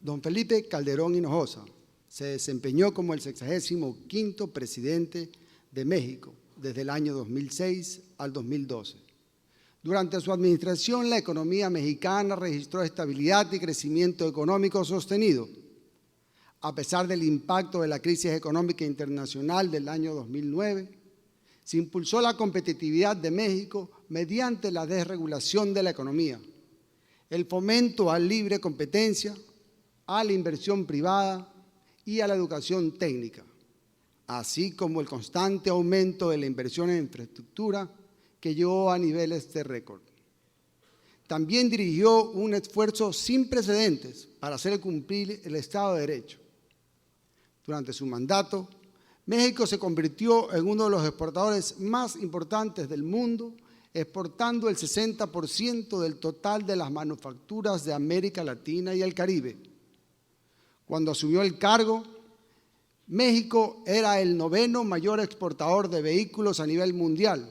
Don Felipe Calderón Hinojosa se desempeñó como el 65º presidente de México desde el año 2006 al 2012. Durante su administración, la economía mexicana registró estabilidad y crecimiento económico sostenido. A pesar del impacto de la crisis económica internacional del año 2009, se impulsó la competitividad de México mediante la desregulación de la economía, el fomento a la libre competencia, a la inversión privada y a la educación técnica, así como el constante aumento de la inversión en infraestructura que llegó a niveles de récord. También dirigió un esfuerzo sin precedentes para hacer cumplir el Estado de Derecho. Durante su mandato, México se convirtió en uno de los exportadores más importantes del mundo, exportando el 60% del total de las manufacturas de América Latina y el Caribe. Cuando asumió el cargo, México era el 9º mayor exportador de vehículos a nivel mundial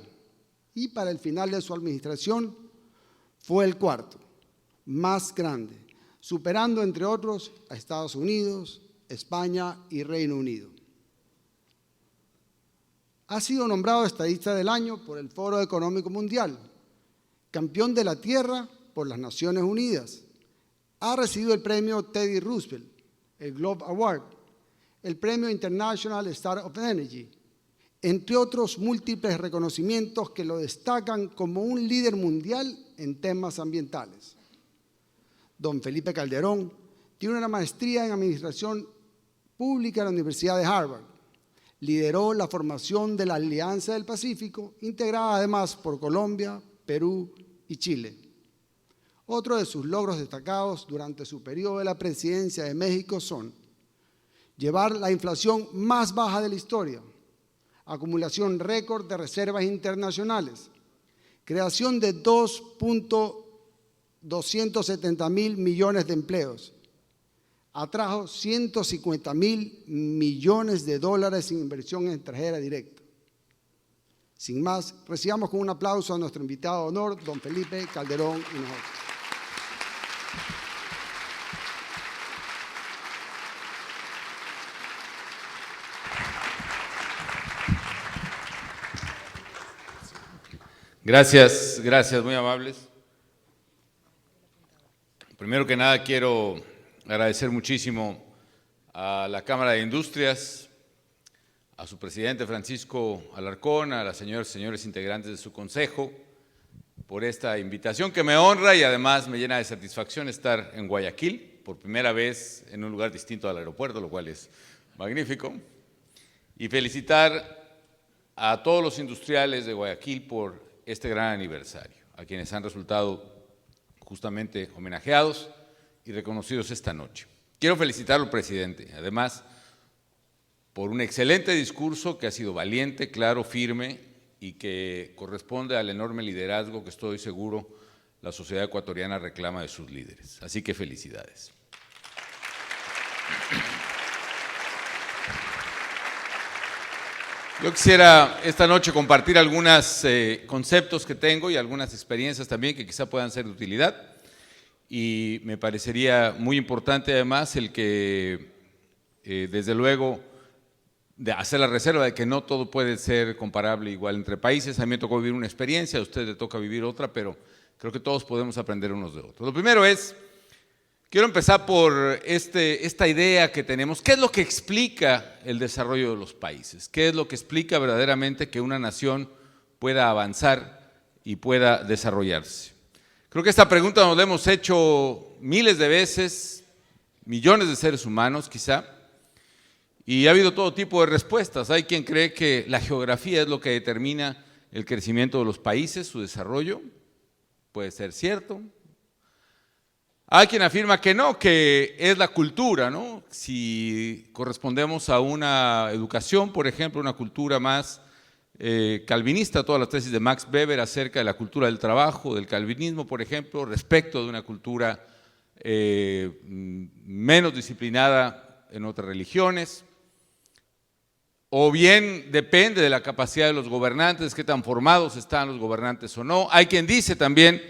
y para el final de su administración fue el 4º más grande, superando entre otros a Estados Unidos, España y Reino Unido. Ha sido nombrado Estadista del Año por el Foro Económico Mundial, Campeón de la Tierra por las Naciones Unidas. Ha recibido el premio Teddy Roosevelt, el Globe Award, el Premio International Star of Energy, entre otros múltiples reconocimientos que lo destacan como un líder mundial en temas ambientales. Don Felipe Calderón tiene una maestría en Administración Pública en la Universidad de Harvard. Lideró la formación de la Alianza del Pacífico, integrada además por Colombia, Perú y Chile. Otro de sus logros destacados durante su periodo de la presidencia de México son llevar la inflación más baja de la historia, acumulación récord de reservas internacionales, creación de 2.270.000 millones de empleos, atrajo 150.000 millones de dólares en inversión extranjera directa. Sin más, recibamos con un aplauso a nuestro invitado de honor, don Felipe Calderón Hinojosa. Gracias, muy amables. Primero que nada quiero agradecer muchísimo a la Cámara de Industrias, a su presidente Francisco Alarcón, a las señoras y señores integrantes de su consejo, por esta invitación que me honra y además me llena de satisfacción estar en Guayaquil, por primera vez en un lugar distinto al aeropuerto, lo cual es magnífico, y felicitar a todos los industriales de Guayaquil por este gran aniversario, a quienes han resultado justamente homenajeados y reconocidos esta noche. Quiero felicitar al presidente, además, por un excelente discurso que ha sido valiente, claro, firme y que corresponde al enorme liderazgo que estoy seguro la sociedad ecuatoriana reclama de sus líderes. Así que felicidades. Yo quisiera esta noche compartir algunos conceptos que tengo y algunas experiencias también que quizá puedan ser de utilidad. Y me parecería muy importante además el que, desde luego, de hacer la reserva de que no todo puede ser comparable igual entre países. A mí me tocó vivir una experiencia, a usted le toca vivir otra, pero creo que todos podemos aprender unos de otros. Lo primero es, quiero empezar por esta idea que tenemos. ¿Qué es lo que explica el desarrollo de los países? ¿Qué es lo que explica verdaderamente que una nación pueda avanzar y pueda desarrollarse? Creo que esta pregunta nos la hemos hecho miles de veces, millones de seres humanos quizá, y ha habido todo tipo de respuestas. Hay quien cree que la geografía es lo que determina el crecimiento de los países, su desarrollo. Puede ser cierto. Hay quien afirma que no, que es la cultura, ¿no? Si correspondemos a una educación, por ejemplo, una cultura más calvinista, todas las tesis de Max Weber acerca de la cultura del trabajo, del calvinismo, por ejemplo, respecto de una cultura menos disciplinada en otras religiones. O bien depende de la capacidad de los gobernantes, qué tan formados están los gobernantes o no. Hay quien dice también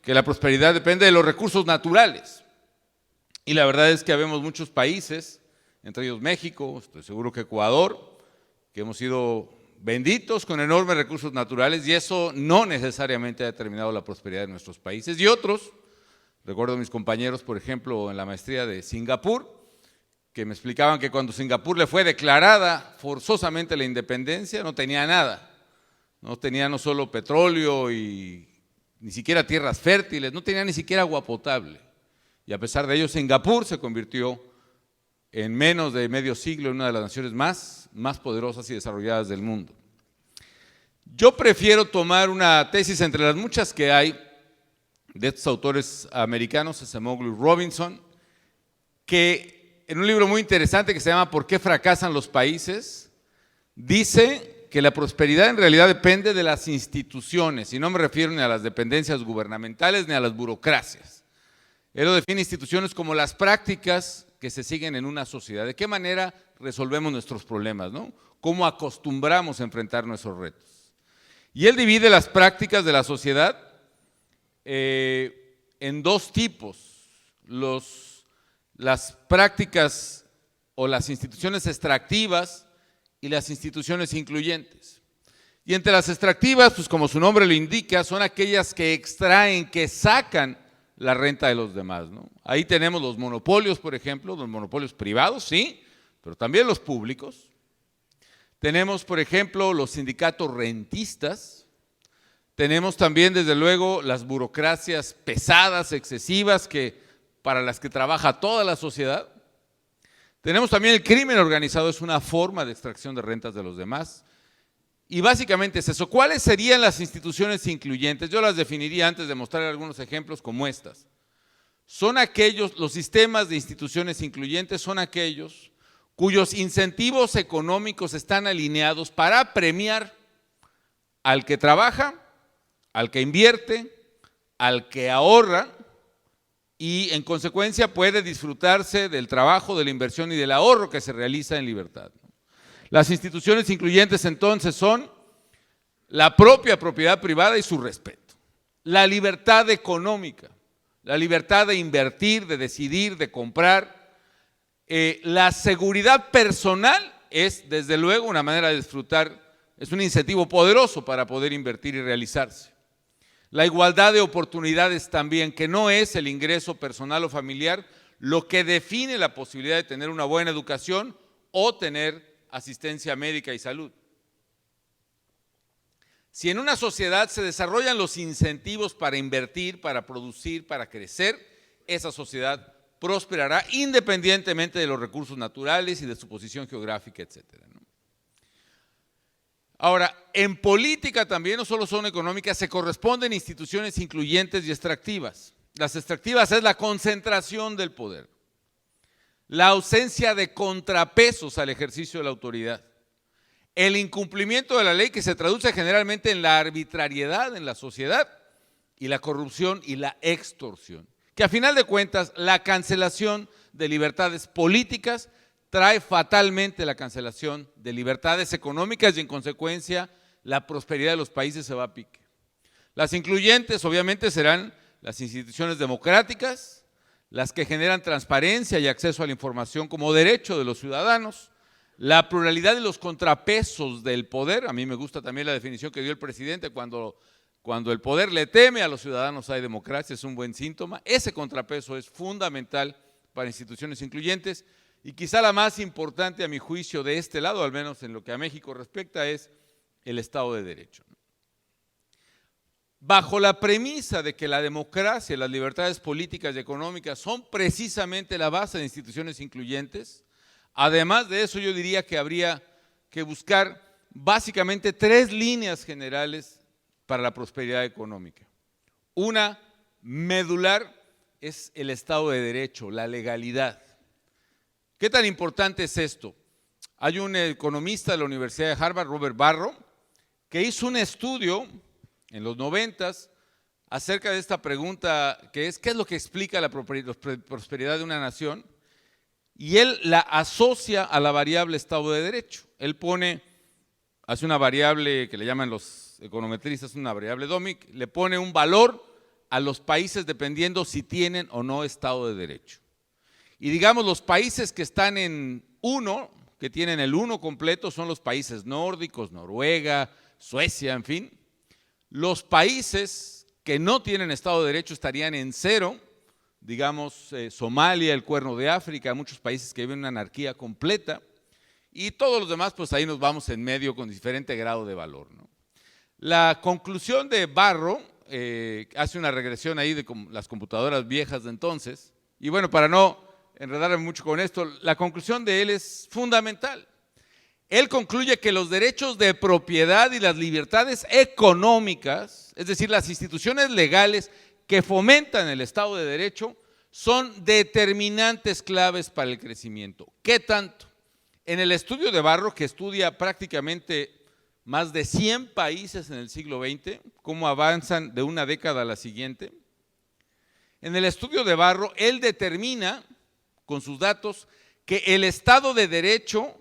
que la prosperidad depende de los recursos naturales. Y la verdad es que habemos muchos países, entre ellos México, estoy seguro que Ecuador, que hemos sido benditos con enormes recursos naturales, y eso no necesariamente ha determinado la prosperidad de nuestros países. Y otros, recuerdo a mis compañeros, por ejemplo, en la maestría de Singapur, que me explicaban que cuando Singapur le fue declarada forzosamente la independencia, no tenía nada. No tenía no solo petróleo y ni siquiera tierras fértiles, no tenía ni siquiera agua potable. Y a pesar de ello, Singapur se convirtió en menos de medio siglo en una de las naciones más poderosas y desarrolladas del mundo. Yo prefiero tomar una tesis entre las muchas que hay de estos autores americanos, Acemoglu y Robinson, que en un libro muy interesante que se llama ¿Por qué fracasan los países?, dice que la prosperidad en realidad depende de las instituciones, y no me refiero ni a las dependencias gubernamentales ni a las burocracias. Él lo define instituciones como las prácticas que se siguen en una sociedad. ¿De qué manera resolvemos nuestros problemas, ¿no? ¿Cómo acostumbramos a enfrentar nuestros retos? Y él divide las prácticas de la sociedad en dos tipos. Las prácticas o las instituciones extractivas y las instituciones incluyentes. Y entre las extractivas, pues como su nombre lo indica, son aquellas que extraen, que sacan la renta de los demás, ¿no? Ahí tenemos los monopolios, por ejemplo, los monopolios privados, sí, pero también los públicos. Tenemos, por ejemplo, los sindicatos rentistas. Tenemos también, desde luego, las burocracias pesadas, excesivas, para las que trabaja toda la sociedad. Tenemos también el crimen organizado, es una forma de extracción de rentas de los demás. Y básicamente es eso. ¿Cuáles serían las instituciones incluyentes? Yo las definiría antes de mostrar algunos ejemplos como estas. Los sistemas de instituciones incluyentes son aquellos cuyos incentivos económicos están alineados para premiar al que trabaja, al que invierte, al que ahorra, y en consecuencia puede disfrutarse del trabajo, de la inversión y del ahorro que se realiza en libertad. Las instituciones incluyentes entonces son la propia propiedad privada y su respeto, la libertad económica, la libertad de invertir, de decidir, de comprar. La seguridad personal es desde luego una manera de disfrutar, es un incentivo poderoso para poder invertir y realizarse. La igualdad de oportunidades también, que no es el ingreso personal o familiar lo que define la posibilidad de tener una buena educación o tener asistencia médica y salud. Si en una sociedad se desarrollan los incentivos para invertir, para producir, para crecer, esa sociedad prosperará independientemente de los recursos naturales y de su posición geográfica, etcétera, ¿no? Ahora, en política también, no solo son económicas, se corresponden instituciones incluyentes y extractivas. Las extractivas es la concentración del poder, la ausencia de contrapesos al ejercicio de la autoridad, el incumplimiento de la ley, que se traduce generalmente en la arbitrariedad en la sociedad, y la corrupción y la extorsión, que a final de cuentas la cancelación de libertades políticas trae fatalmente la cancelación de libertades económicas y en consecuencia la prosperidad de los países se va a pique. Las incluyentes obviamente serán las instituciones democráticas, las que generan transparencia y acceso a la información como derecho de los ciudadanos, la pluralidad de los contrapesos del poder. A mí me gusta también la definición que dio el presidente: cuando el poder le teme a los ciudadanos hay democracia, es un buen síntoma. Ese contrapeso es fundamental para instituciones incluyentes, y quizá la más importante a mi juicio de este lado, al menos en lo que a México respecta, es el Estado de Derecho. Bajo la premisa de que la democracia, las libertades políticas y económicas son precisamente la base de instituciones incluyentes, además de eso yo diría que habría que buscar básicamente tres líneas generales para la prosperidad económica. Una medular es el Estado de Derecho, la legalidad. ¿Qué tan importante es esto? Hay un economista de la Universidad de Harvard, Robert Barro, que hizo un estudio en los 90s acerca de esta pregunta, que es ¿qué es lo que explica la prosperidad de una nación? Y él la asocia a la variable Estado de Derecho. Él hace una variable que le llaman los econometristas una variable Dömig, le pone un valor a los países dependiendo si tienen o no Estado de Derecho. Y digamos, los países que están en 1, que tienen el 1 completo, son los países nórdicos, Noruega, Suecia, en fin. Los países que no tienen Estado de Derecho estarían en 0, digamos, Somalia, el Cuerno de África, muchos países que viven una anarquía completa, y todos los demás, pues ahí nos vamos en medio con diferente grado de valor, ¿no? La conclusión de Barro hace una regresión ahí de las computadoras viejas de entonces, y bueno, para no enredarme mucho con esto, la conclusión de él es fundamental. Él concluye que los derechos de propiedad y las libertades económicas, es decir, las instituciones legales que fomentan el Estado de Derecho, son determinantes claves para el crecimiento. ¿Qué tanto? En el estudio de Barro, que estudia prácticamente más de 100 países en el siglo XX, cómo avanzan de una década a la siguiente, en el estudio de Barro, él determina con sus datos que el Estado de Derecho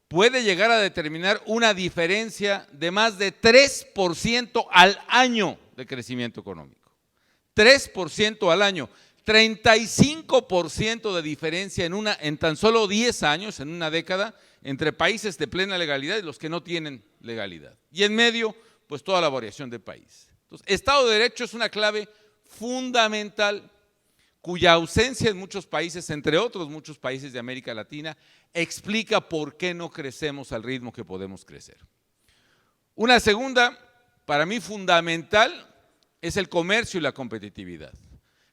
puede llegar a determinar una diferencia de más de 3% al año de crecimiento económico. 3% al año, 35% de diferencia en tan solo 10 años, en una década, entre países de plena legalidad y los que no tienen legalidad. Y en medio, pues toda la variación de países. Entonces, Estado de Derecho es una clave fundamental cuya ausencia en muchos países, entre otros muchos países de América Latina, explica por qué no crecemos al ritmo que podemos crecer. Una segunda, para mí fundamental, es el comercio y la competitividad.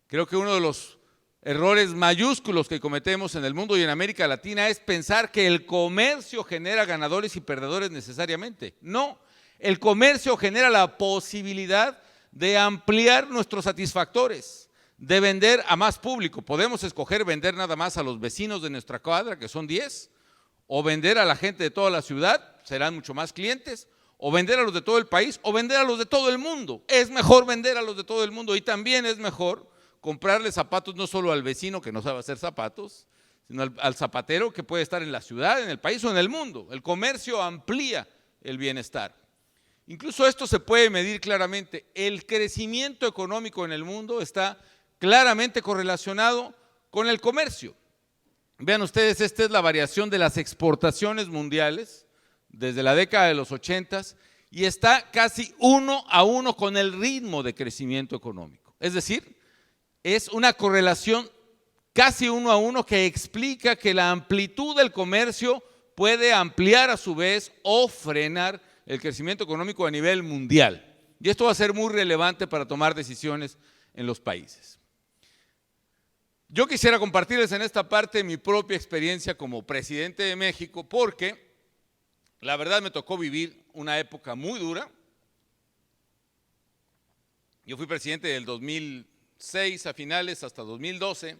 Creo que uno de los errores mayúsculos que cometemos en el mundo y en América Latina es pensar que el comercio genera ganadores y perdedores necesariamente. No, el comercio genera la posibilidad de ampliar nuestros satisfactores, de vender a más público. Podemos escoger vender nada más a los vecinos de nuestra cuadra, que son 10, o vender a la gente de toda la ciudad, serán mucho más clientes, o vender a los de todo el país, o vender a los de todo el mundo. Es mejor vender a los de todo el mundo y también es mejor comprarle zapatos no solo al vecino que no sabe hacer zapatos, sino al zapatero que puede estar en la ciudad, en el país o en el mundo. El comercio amplía el bienestar. Incluso esto se puede medir claramente. El crecimiento económico en el mundo está claramente correlacionado con el comercio. Vean ustedes, esta es la variación de las exportaciones mundiales desde la década de los 80 y está casi 1 a 1 con el ritmo de crecimiento económico. Es decir, es una correlación casi 1 a 1 que explica que la amplitud del comercio puede ampliar a su vez o frenar el crecimiento económico a nivel mundial. Y esto va a ser muy relevante para tomar decisiones en los países. Yo quisiera compartirles en esta parte mi propia experiencia como presidente de México porque la verdad me tocó vivir una época muy dura. Yo fui presidente del 2006 a finales hasta 2012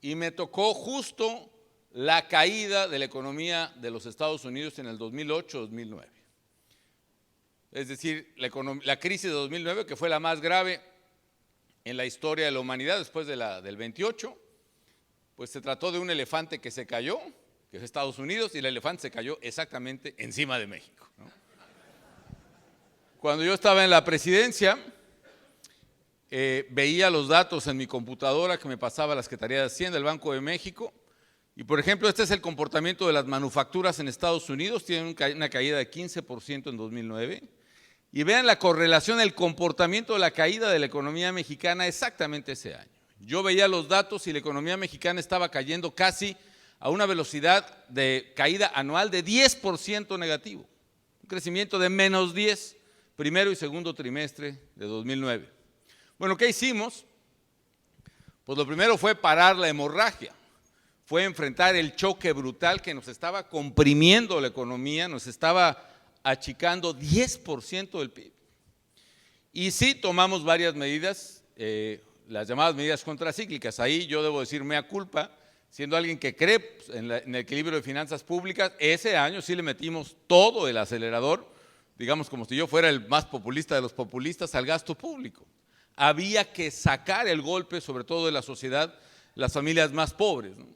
y me tocó justo la caída de la economía de los Estados Unidos en el 2008-2009. Es decir, la crisis de 2009, que fue la más grave en la historia de la humanidad después de del 28, pues se trató de un elefante que se cayó, que es Estados Unidos, y el elefante se cayó exactamente encima de México, ¿no? Cuando yo estaba en la presidencia, veía los datos en mi computadora que me pasaba la Secretaría de Hacienda del Banco de México, y por ejemplo, este es el comportamiento de las manufacturas en Estados Unidos, tienen una caída de 15% en 2009, y vean la correlación, el comportamiento de la caída de la economía mexicana exactamente ese año. Yo veía los datos y la economía mexicana estaba cayendo casi a una velocidad de caída anual de 10% negativo, un crecimiento de menos 10, primero y segundo trimestre de 2009. Bueno, ¿qué hicimos? Pues lo primero fue parar la hemorragia, fue enfrentar el choque brutal que nos estaba comprimiendo la economía, nos estaba achicando 10% del PIB. Y sí tomamos varias medidas, las llamadas medidas contracíclicas. Ahí yo debo decir mea culpa, siendo alguien que cree en el equilibrio de finanzas públicas, ese año sí le metimos todo el acelerador, digamos como si yo fuera el más populista de los populistas, al gasto público. Había que sacar el golpe, sobre todo de la sociedad, las familias más pobres, ¿no?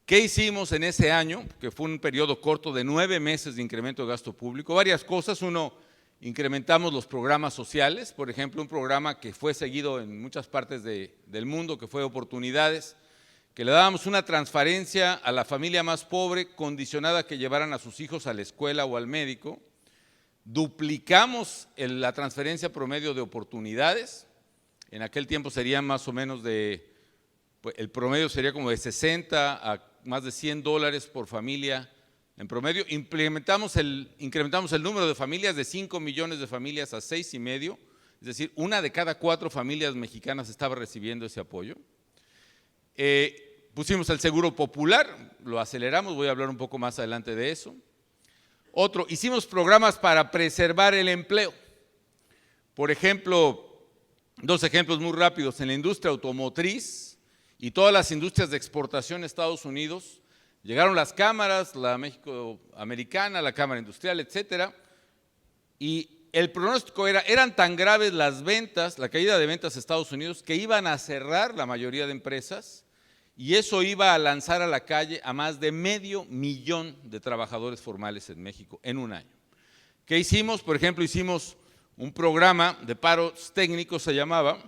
¿Qué hicimos en ese año? Que fue un periodo corto de 9 meses de incremento de gasto público. Varias cosas. Uno, incrementamos los programas sociales. Por ejemplo, un programa que fue seguido en muchas partes del mundo, que fue Oportunidades, que le dábamos una transferencia a la familia más pobre condicionada a que llevaran a sus hijos a la escuela o al médico. Duplicamos la transferencia promedio de oportunidades. En aquel tiempo serían más o menos pues el promedio sería como de 60 a más de $100 por familia en promedio. Incrementamos el número de familias de 5 millones de familias a 6,5, es decir, 1 de cada 4 familias mexicanas estaba recibiendo ese apoyo. Pusimos el seguro popular, lo aceleramos, voy a hablar un poco más adelante de eso. Otro, hicimos programas para preservar el empleo. Por ejemplo, 2 ejemplos muy rápidos, en la industria automotriz y todas las industrias de exportación a Estados Unidos, llegaron las cámaras, la México-Americana, la Cámara Industrial, etcétera, y el pronóstico eran tan graves las ventas, la caída de ventas a Estados Unidos, que iban a cerrar la mayoría de empresas, y eso iba a lanzar a la calle a más de 500,000 de trabajadores formales en México en un año. ¿Qué hicimos? Por ejemplo, hicimos un programa de paros técnicos, se llamaba,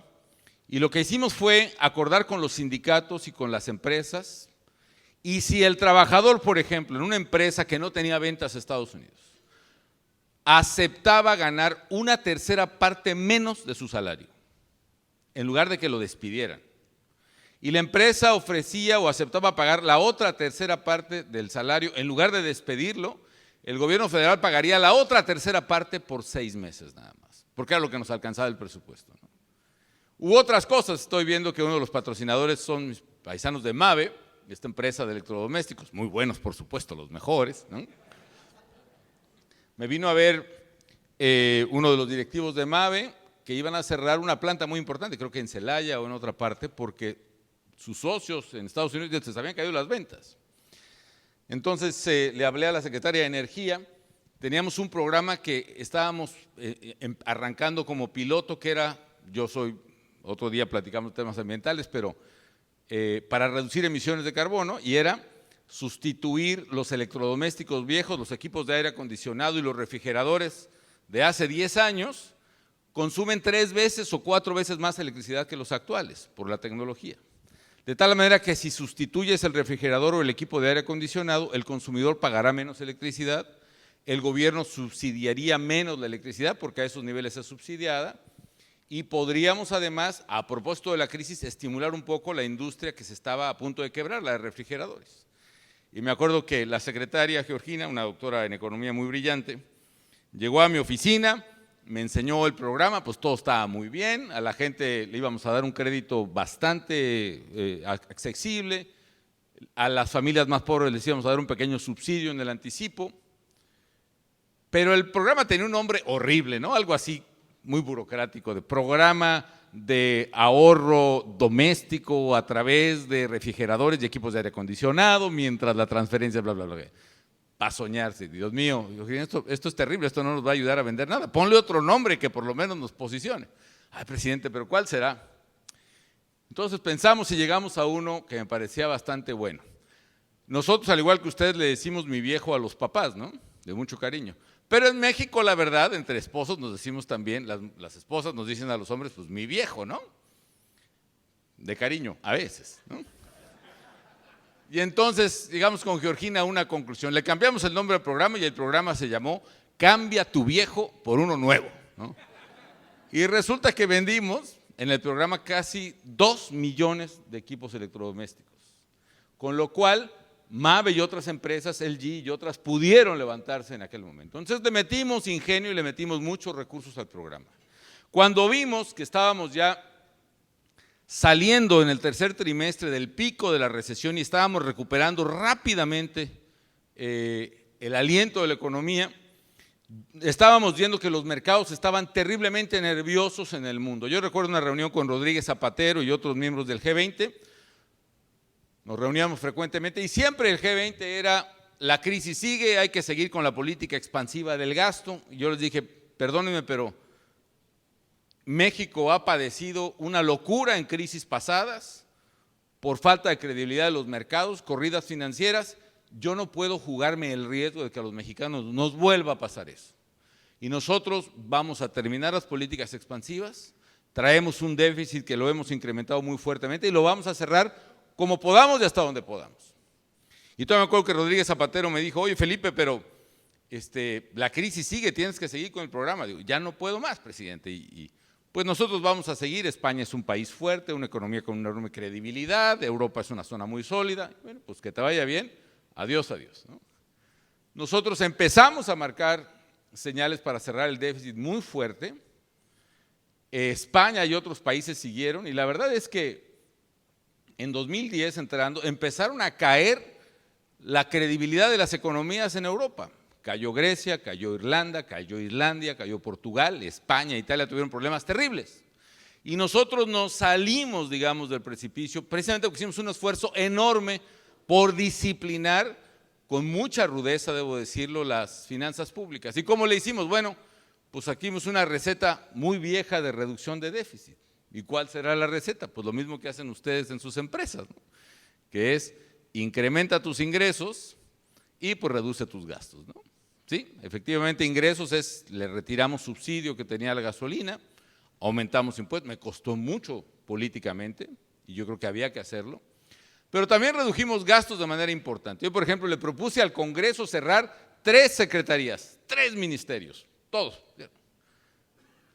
y lo que hicimos fue acordar con los sindicatos y con las empresas, y si el trabajador, por ejemplo, en una empresa que no tenía ventas a Estados Unidos, aceptaba ganar 1/3 parte menos de su salario, en lugar de que lo despidieran, y la empresa ofrecía o aceptaba pagar la otra 1/3 parte del salario, en lugar de despedirlo, el gobierno federal pagaría la otra 1/3 parte por 6 meses nada más, porque era lo que nos alcanzaba el presupuesto, ¿no? Hubo otras cosas, estoy viendo que uno de los patrocinadores son mis paisanos de Mave, esta empresa de electrodomésticos, muy buenos por supuesto, los mejores, ¿no? Me vino a ver uno de los directivos de Mave que iban a cerrar una planta muy importante, creo que en Celaya o en otra parte, porque sus socios en Estados Unidos les habían caído las ventas. Entonces le hablé a la secretaria de Energía, teníamos un programa que estábamos arrancando como piloto, que era, otro día platicamos temas ambientales, pero para reducir emisiones de carbono, y era sustituir los electrodomésticos viejos, los equipos de aire acondicionado y los refrigeradores de hace 10 años, consumen 3 veces o 4 veces más electricidad que los actuales por la tecnología. De tal manera que si sustituyes el refrigerador o el equipo de aire acondicionado, el consumidor pagará menos electricidad, el gobierno subsidiaría menos la electricidad porque a esos niveles es subsidiada, y podríamos además, a propósito de la crisis, estimular un poco la industria que se estaba a punto de quebrar, la de refrigeradores. Y me acuerdo que la secretaria Georgina, una doctora en economía muy brillante, llegó a mi oficina, me enseñó el programa, pues todo estaba muy bien, a la gente le íbamos a dar un crédito bastante accesible, a las familias más pobres les íbamos a dar un pequeño subsidio en el anticipo, pero el programa tenía un nombre horrible, ¿no? Algo así muy burocrático, de programa de ahorro doméstico a través de refrigeradores y equipos de aire acondicionado, mientras la transferencia, bla, bla, bla. Para soñarse, Dios mío, esto es terrible, esto no nos va a ayudar a vender nada, ponle otro nombre que por lo menos nos posicione. Ay, presidente, pero ¿cuál será? Entonces pensamos y llegamos a uno que me parecía bastante bueno. Nosotros, al igual que ustedes, le decimos mi viejo a los papás, ¿no? De mucho cariño. Pero en México, la verdad, entre esposos nos decimos también, las esposas nos dicen a los hombres, pues mi viejo, ¿no? De cariño, a veces, ¿no? Y entonces llegamos con Georgina a una conclusión. Le cambiamos el nombre del programa y el programa se llamó Cambia tu viejo por uno nuevo, ¿no? Y resulta que vendimos en el programa casi 2 millones de equipos electrodomésticos, con lo cual Mave y otras empresas, LG y otras, pudieron levantarse en aquel momento. Entonces le metimos ingenio y le metimos muchos recursos al programa. Cuando vimos que estábamos ya saliendo en el tercer trimestre del pico de la recesión y estábamos recuperando rápidamente el aliento de la economía, estábamos viendo que los mercados estaban terriblemente nerviosos en el mundo. Yo recuerdo una reunión con Rodríguez Zapatero y otros miembros del G20, nos reuníamos frecuentemente y siempre el G20 era, la crisis sigue, hay que seguir con la política expansiva del gasto. Y yo les dije, perdónenme, pero México ha padecido una locura en crisis pasadas por falta de credibilidad de los mercados, corridas financieras. Yo no puedo jugarme el riesgo de que a los mexicanos nos vuelva a pasar eso. Y nosotros vamos a terminar las políticas expansivas, traemos un déficit que lo hemos incrementado muy fuertemente y lo vamos a cerrar como podamos y hasta donde podamos. Y todavía me acuerdo que Rodríguez Zapatero me dijo, oye Felipe, pero la crisis sigue, tienes que seguir con el programa. Digo, ya no puedo más, presidente. Pues nosotros vamos a seguir. España es un país fuerte, una economía con una enorme credibilidad, Europa es una zona muy sólida. Bueno, pues que te vaya bien, adiós, adiós, ¿no? Nosotros empezamos a marcar señales para cerrar el déficit muy fuerte. España y otros países siguieron, y la verdad es que en 2010 empezaron a caer la credibilidad de las economías en Europa. Cayó Grecia, cayó Irlanda, cayó Islandia, cayó Portugal, España, Italia tuvieron problemas terribles. Y nosotros nos salimos, digamos, del precipicio, precisamente porque hicimos un esfuerzo enorme por disciplinar, con mucha rudeza, debo decirlo, las finanzas públicas. ¿Y cómo le hicimos? Bueno, pues aquí hicimos una receta muy vieja de reducción de déficit. ¿Y cuál será la receta? Pues lo mismo que hacen ustedes en sus empresas, ¿no? Que es incrementa tus ingresos y pues reduce tus gastos, ¿no? Sí, efectivamente ingresos le retiramos subsidio que tenía la gasolina, aumentamos impuestos, me costó mucho políticamente y yo creo que había que hacerlo, pero también redujimos gastos de manera importante. Yo, por ejemplo, le propuse al Congreso cerrar 3 secretarías, 3 ministerios, todos.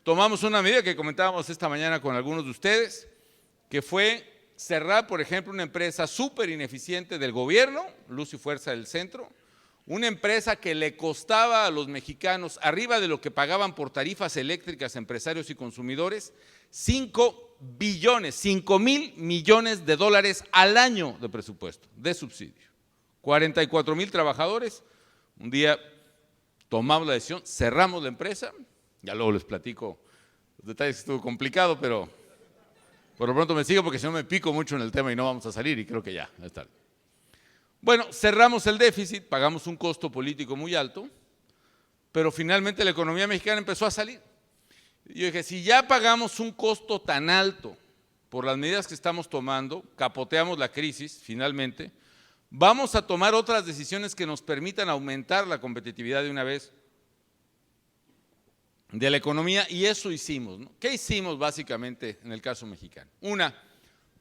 Tomamos una medida que comentábamos esta mañana con algunos de ustedes, que fue cerrar, por ejemplo, una empresa súper ineficiente del gobierno, Luz y Fuerza del Centro, una empresa que le costaba a los mexicanos, arriba de lo que pagaban por tarifas eléctricas empresarios y consumidores, 5 mil millones de dólares al año de presupuesto, de subsidio. 44,000 trabajadores. Un día tomamos la decisión, cerramos la empresa, ya luego les platico los detalles, estuvo complicado, pero por lo pronto me sigo porque si no me pico mucho en el tema y no vamos a salir y creo que ya es tarde. Bueno, cerramos el déficit, pagamos un costo político muy alto, pero finalmente la economía mexicana empezó a salir. Yo dije, si ya pagamos un costo tan alto por las medidas que estamos tomando, capoteamos la crisis finalmente, vamos a tomar otras decisiones que nos permitan aumentar la competitividad de una vez de la economía, y eso hicimos, ¿no? ¿Qué hicimos básicamente en el caso mexicano?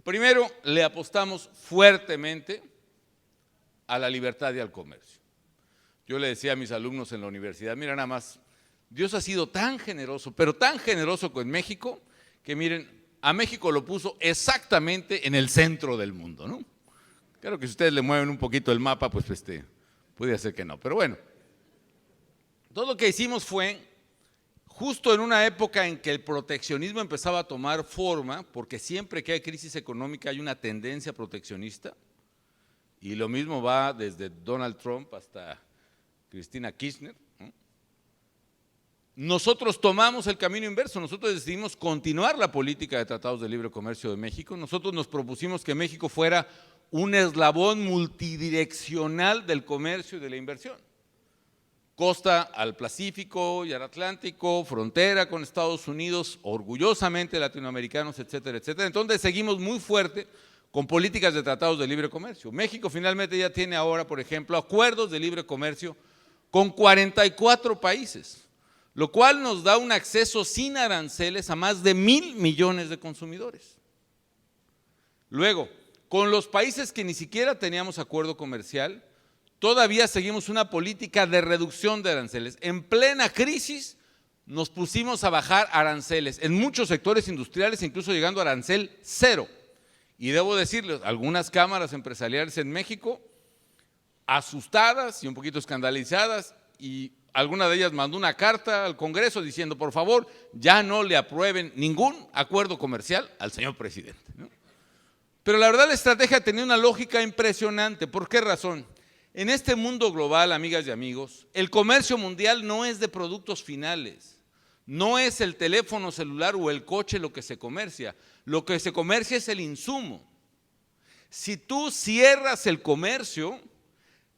Primero le apostamos fuertemente a la libertad y al comercio. Yo le decía a mis alumnos en la universidad, mira nada más, Dios ha sido tan generoso, pero tan generoso con México, que miren, a México lo puso exactamente en el centro del mundo, ¿no? Claro que si ustedes le mueven un poquito el mapa, pues puede ser que no, pero bueno. Todo lo que hicimos fue, justo en una época en que el proteccionismo empezaba a tomar forma, porque siempre que hay crisis económica hay una tendencia proteccionista, y lo mismo va desde Donald Trump hasta Cristina Kirchner, ¿no? Nosotros tomamos el camino inverso, nosotros decidimos continuar la política de tratados de libre comercio de México. Nosotros nos propusimos que México fuera un eslabón multidireccional del comercio y de la inversión. Costa al Pacífico y al Atlántico, frontera con Estados Unidos, orgullosamente latinoamericanos, etcétera, etcétera. Entonces seguimos muy fuerte con políticas de tratados de libre comercio. México finalmente ya tiene ahora, por ejemplo, acuerdos de libre comercio con 44 países, lo cual nos da un acceso sin aranceles a más de 1,000 millones de consumidores. Luego, con los países que ni siquiera teníamos acuerdo comercial, todavía seguimos una política de reducción de aranceles. En plena crisis nos pusimos a bajar aranceles en muchos sectores industriales, incluso llegando a arancel 0. Y debo decirles, algunas cámaras empresariales en México, asustadas y un poquito escandalizadas, y alguna de ellas mandó una carta al Congreso diciendo, por favor, ya no le aprueben ningún acuerdo comercial al señor presidente, ¿no? Pero la verdad la estrategia tenía una lógica impresionante. ¿Por qué razón? En este mundo global, amigas y amigos, el comercio mundial no es de productos finales. No es el teléfono celular o el coche lo que se comercia. Lo que se comercia es el insumo. Si tú cierras el comercio,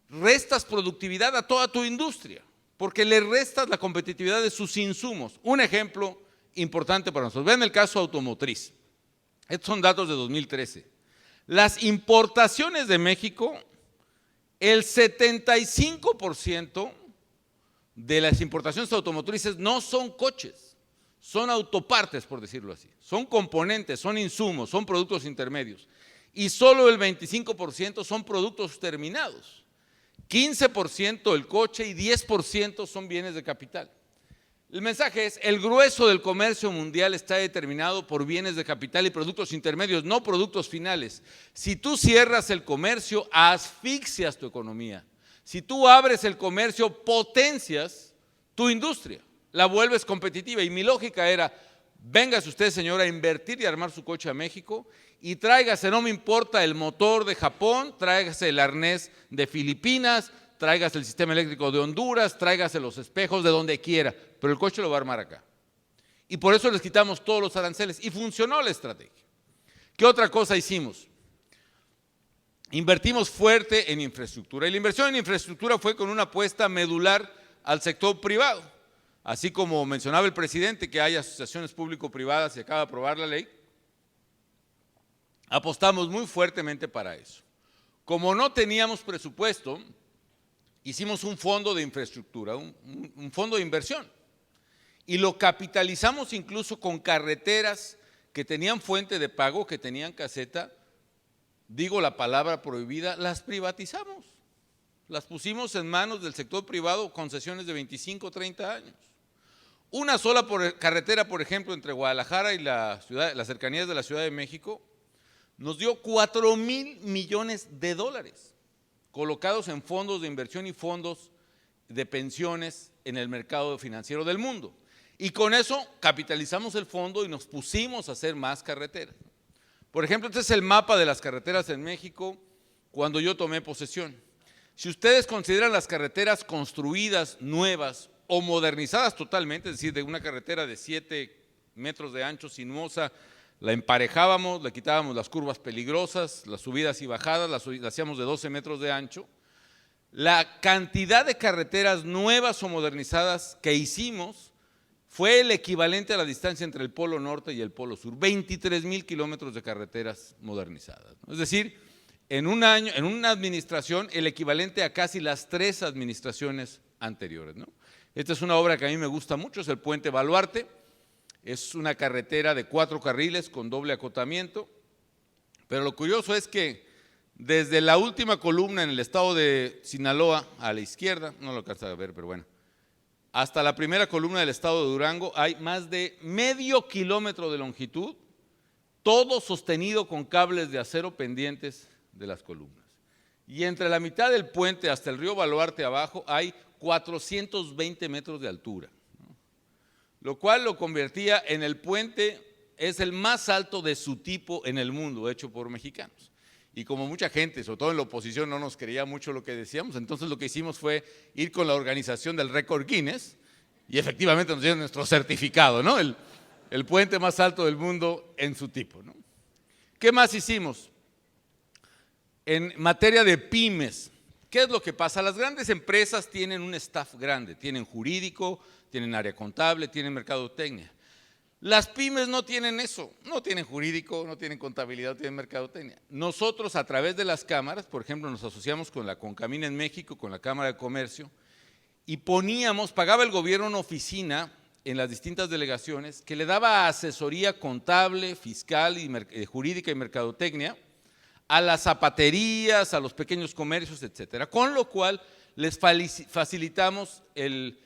restas productividad a toda tu industria, porque le restas la competitividad de sus insumos. Un ejemplo importante para nosotros. Vean el caso automotriz. Estos son datos de 2013. Las importaciones de México, el 75% de las importaciones automotrices no son coches, son autopartes, por decirlo así. Son componentes, son insumos, son productos intermedios. y solo el 25% son productos terminados. 15% el coche y 10% son bienes de capital. El mensaje es, el grueso del comercio mundial está determinado por bienes de capital y productos intermedios, no productos finales. Si tú cierras el comercio, asfixias tu economía. Si tú abres el comercio, potencias tu industria, la vuelves competitiva. Y mi lógica era, véngase usted, señora, a invertir y armar su coche a México y tráigase, no me importa, el motor de Japón, tráigase el arnés de Filipinas, tráigase el sistema eléctrico de Honduras, tráigase los espejos de donde quiera, pero el coche lo va a armar acá. Y por eso les quitamos todos los aranceles y funcionó la estrategia. ¿Qué otra cosa hicimos? Invertimos fuerte en infraestructura y la inversión en infraestructura fue con una apuesta medular al sector privado. Así como mencionaba el presidente que hay asociaciones público-privadas y acaba de aprobar la ley, apostamos muy fuertemente para eso. Como no teníamos presupuesto, hicimos un fondo de infraestructura, un fondo de inversión, y lo capitalizamos incluso con carreteras que tenían fuente de pago, que tenían caseta, digo la palabra prohibida, las privatizamos, las pusimos en manos del sector privado, concesiones de 25 o 30 años. Una sola carretera, por ejemplo, entre Guadalajara y las cercanías de la Ciudad de México, nos dio 4,000 millones de dólares colocados en fondos de inversión y fondos de pensiones en el mercado financiero del mundo. Y con eso capitalizamos el fondo y nos pusimos a hacer más carreteras. Por ejemplo, este es el mapa de las carreteras en México cuando yo tomé posesión. Si ustedes consideran las carreteras construidas, nuevas o modernizadas totalmente, es decir, de una carretera de 7 metros de ancho, sinuosa, la emparejábamos, le quitábamos las curvas peligrosas, las subidas y bajadas, las hacíamos de 12 metros de ancho. La cantidad de carreteras nuevas o modernizadas que hicimos fue el equivalente a la distancia entre el Polo Norte y el Polo Sur, 23,000 kilómetros de carreteras modernizadas. Es decir, en un año, en una administración, el equivalente a casi las 3 administraciones anteriores, ¿no? Esta es una obra que a mí me gusta mucho, es el Puente Baluarte. Es una carretera de 4 carriles con doble acotamiento, pero lo curioso es que desde la última columna en el estado de Sinaloa a la izquierda, no lo alcanza a ver, pero bueno, hasta la primera columna del estado de Durango hay más de medio kilómetro de longitud, todo sostenido con cables de acero pendientes de las columnas. Y entre la mitad del puente hasta el río Baluarte abajo hay 420 metros de altura, lo cual lo convertía en el puente, es el más alto de su tipo en el mundo, hecho por mexicanos. Y como mucha gente, sobre todo en la oposición, no nos creía mucho lo que decíamos, entonces lo que hicimos fue ir con la organización del récord Guinness y efectivamente nos dieron nuestro certificado, ¿no? El puente más alto del mundo en su tipo, ¿no? ¿Qué más hicimos? En materia de pymes, ¿qué es lo que pasa? Las grandes empresas tienen un staff grande, tienen jurídico, tienen área contable, tienen mercadotecnia. Las pymes no tienen eso, no tienen jurídico, no tienen contabilidad, no tienen mercadotecnia. Nosotros a través de las cámaras, por ejemplo, nos asociamos con la Concamina en México, con la Cámara de Comercio, y pagaba el gobierno una oficina en las distintas delegaciones que le daba asesoría contable, fiscal, y jurídica y mercadotecnia a las zapaterías, a los pequeños comercios, etcétera. Con lo cual les facilitamos el